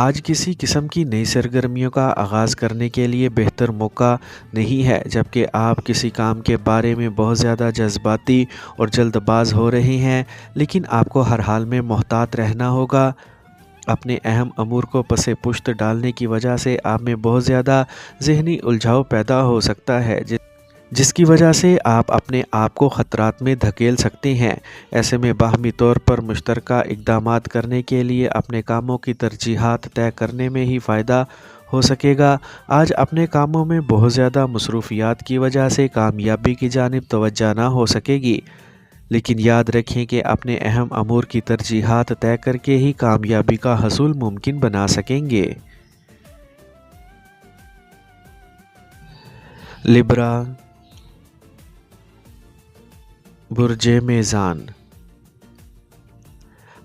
آج کسی قسم کی نئی سرگرمیوں کا آغاز کرنے کے لیے بہتر موقع نہیں ہے، جبکہ آپ کسی کام کے بارے میں بہت زیادہ جذباتی اور جلد باز ہو رہے ہیں، لیکن آپ کو ہر حال میں محتاط رہنا ہوگا۔ اپنے اہم امور کو پس پشت ڈالنے کی وجہ سے آپ میں بہت زیادہ ذہنی الجھاؤ پیدا ہو سکتا ہے، جس کی وجہ سے آپ اپنے آپ کو خطرات میں دھکیل سکتے ہیں۔ ایسے میں باہمی طور پر مشترکہ اقدامات کرنے کے لیے اپنے کاموں کی ترجیحات طے کرنے میں ہی فائدہ ہو سکے گا۔ آج اپنے کاموں میں بہت زیادہ مصروفیات کی وجہ سے کامیابی کی جانب توجہ نہ ہو سکے گی، لیکن یاد رکھیں کہ اپنے اہم امور کی ترجیحات طے کر کے ہی کامیابی کا حصول ممکن بنا سکیں گے۔ لبرا، برج میزان۔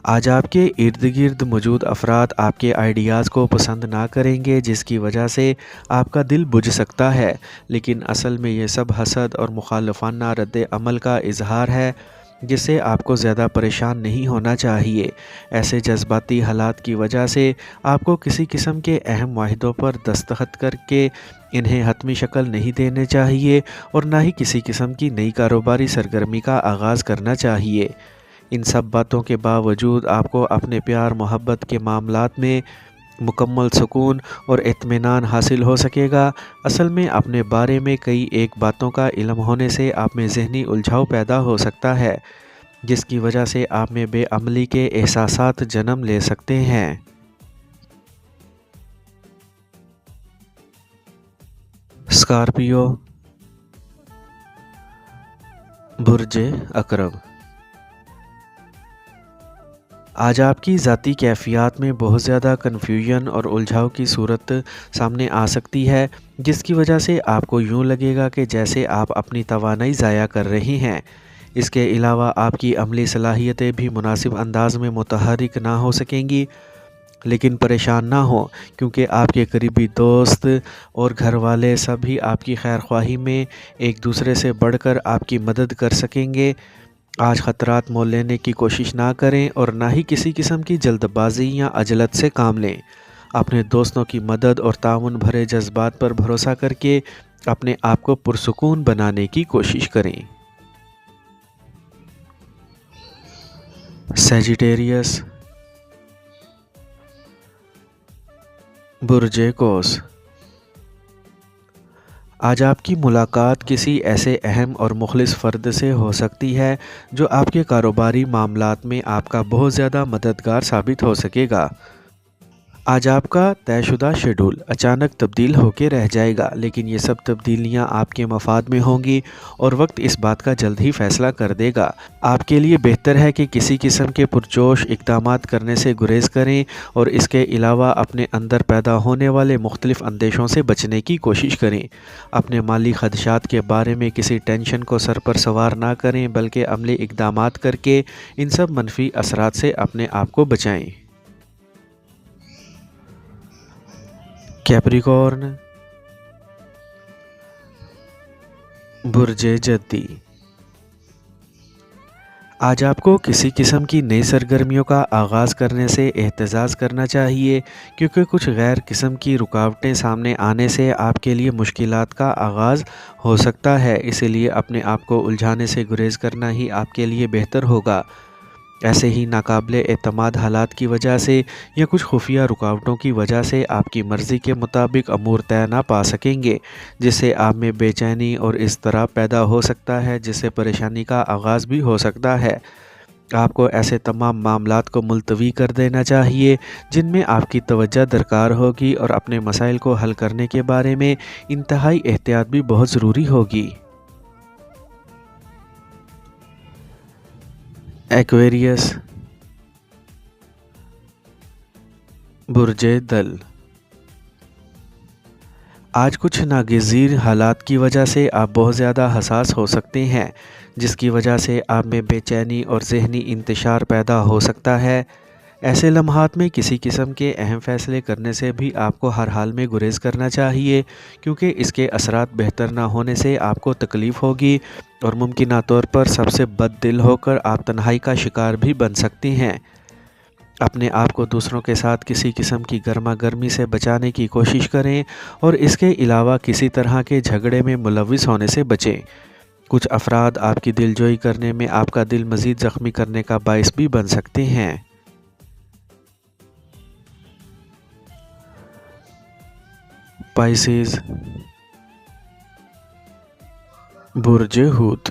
آج آپ کے ارد گرد موجود افراد آپ کے آئیڈیاز کو پسند نہ کریں گے، جس کی وجہ سے آپ کا دل بجھ سکتا ہے، لیکن اصل میں یہ سب حسد اور مخالفانہ رد عمل کا اظہار ہے، جس سے آپ کو زیادہ پریشان نہیں ہونا چاہیے۔ ایسے جذباتی حالات کی وجہ سے آپ کو کسی قسم کے اہم معاہدوں پر دستخط کر کے انہیں حتمی شکل نہیں دینے چاہیے اور نہ ہی کسی قسم کی نئی کاروباری سرگرمی کا آغاز کرنا چاہیے۔ ان سب باتوں کے باوجود آپ کو اپنے پیار محبت کے معاملات میں مکمل سکون اور اطمینان حاصل ہو سکے گا۔ اصل میں اپنے بارے میں کئی ایک باتوں کا علم ہونے سے آپ میں ذہنی الجھاؤ پیدا ہو سکتا ہے، جس کی وجہ سے آپ میں بے عملی کے احساسات جنم لے سکتے ہیں۔ اسکارپیو، برج عقرب۔ آج آپ کی ذاتی کیفیات میں بہت زیادہ کنفیوژن اور الجھاؤ کی صورت سامنے آ سکتی ہے، جس کی وجہ سے آپ کو یوں لگے گا کہ جیسے آپ اپنی توانائی ضائع کر رہے ہیں۔ اس کے علاوہ آپ کی عملی صلاحیتیں بھی مناسب انداز میں متحرک نہ ہو سکیں گی، لیکن پریشان نہ ہوں، کیونکہ آپ کے قریبی دوست اور گھر والے سبھی آپ کی خیر خواہی میں ایک دوسرے سے بڑھ کر آپ کی مدد کر سکیں گے۔ آج خطرات مول لینے کی کوشش نہ کریں اور نہ ہی کسی قسم کی جلد بازی یا عجلت سے کام لیں۔ اپنے دوستوں کی مدد اور تعاون بھرے جذبات پر بھروسہ کر کے اپنے آپ کو پرسکون بنانے کی کوشش کریں۔ سیجیٹیریس، برج قوس۔ آج آپ کی ملاقات کسی ایسے اہم اور مخلص فرد سے ہو سکتی ہے جو آپ کے کاروباری معاملات میں آپ کا بہت زیادہ مددگار ثابت ہو سکے گا۔ آج آپ کا طے شدہ شیڈول اچانک تبدیل ہو کے رہ جائے گا، لیکن یہ سب تبدیلیاں آپ کے مفاد میں ہوں گی اور وقت اس بات کا جلد ہی فیصلہ کر دے گا۔ آپ کے لیے بہتر ہے کہ کسی قسم کے پرجوش اقدامات کرنے سے گریز کریں اور اس کے علاوہ اپنے اندر پیدا ہونے والے مختلف اندیشوں سے بچنے کی کوشش کریں۔ اپنے مالی خدشات کے بارے میں کسی ٹینشن کو سر پر سوار نہ کریں، بلکہ عملی اقدامات کر کے ان سب منفی اثرات سے اپنے آپ کو بچائیں۔ کیپریکارن، برج جدی۔ آج آپ کو کسی قسم کی نئی سرگرمیوں کا آغاز کرنے سے احتجاج کرنا چاہیے، کیونکہ کچھ غیر قسم کی رکاوٹیں سامنے آنے سے آپ کے لیے مشکلات کا آغاز ہو سکتا ہے۔ اسی لیے اپنے آپ کو الجھانے سے گریز کرنا ہی آپ کے لیے بہتر ہوگا۔ ایسے ہی ناقابل اعتماد حالات کی وجہ سے یا کچھ خفیہ رکاوٹوں کی وجہ سے آپ کی مرضی کے مطابق امور طے نہ پا سکیں گے، جس سے آپ میں بے چینی اور اضطراب پیدا ہو سکتا ہے، جس سے پریشانی کا آغاز بھی ہو سکتا ہے۔ آپ کو ایسے تمام معاملات کو ملتوی کر دینا چاہیے جن میں آپ کی توجہ درکار ہوگی، اور اپنے مسائل کو حل کرنے کے بارے میں انتہائی احتیاط بھی بہت ضروری ہوگی۔ ایکویریس، برج دل۔ آج کچھ ناگزیر حالات کی وجہ سے آپ بہت زیادہ حساس ہو سکتے ہیں، جس کی وجہ سے آپ میں بے چینی اور ذہنی انتشار پیدا ہو سکتا ہے۔ ایسے لمحات میں کسی قسم کے اہم فیصلے کرنے سے بھی آپ کو ہر حال میں گریز کرنا چاہیے، کیونکہ اس کے اثرات بہتر نہ ہونے سے آپ کو تکلیف ہوگی اور ممکنہ طور پر سب سے بد دل ہو کر آپ تنہائی کا شکار بھی بن سکتے ہیں۔ اپنے آپ کو دوسروں کے ساتھ کسی قسم کی گرما گرمی سے بچانے کی کوشش کریں اور اس کے علاوہ کسی طرح کے جھگڑے میں ملوث ہونے سے بچیں۔ کچھ افراد آپ کی دل جوئی کرنے میں آپ کا دل مزید زخمی کرنے کا باعث بھی بن سکتے ہیں۔ پائسیز، برج حوت۔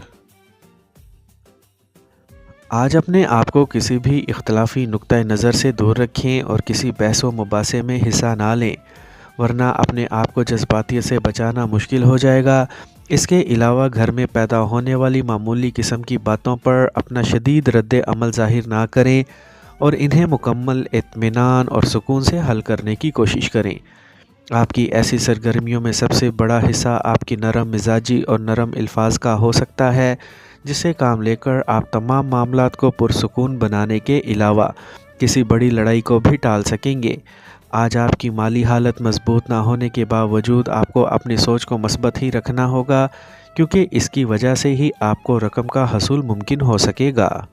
آج اپنے آپ کو کسی بھی اختلافی نقطہ نظر سے دور رکھیں اور کسی بحث و مباحثے میں حصہ نہ لیں، ورنہ اپنے آپ کو جذباتیت سے بچانا مشکل ہو جائے گا۔ اس کے علاوہ گھر میں پیدا ہونے والی معمولی قسم کی باتوں پر اپنا شدید رد عمل ظاہر نہ کریں اور انہیں مکمل اطمینان اور سکون سے حل کرنے کی کوشش کریں۔ آپ کی ایسی سرگرمیوں میں سب سے بڑا حصہ آپ کی نرم مزاجی اور نرم الفاظ کا ہو سکتا ہے، جس سے کام لے کر آپ تمام معاملات کو پرسکون بنانے کے علاوہ کسی بڑی لڑائی کو بھی ٹال سکیں گے۔ آج آپ کی مالی حالت مضبوط نہ ہونے کے باوجود آپ کو اپنی سوچ کو مثبت ہی رکھنا ہوگا، کیونکہ اس کی وجہ سے ہی آپ کو رقم کا حصول ممکن ہو سکے گا۔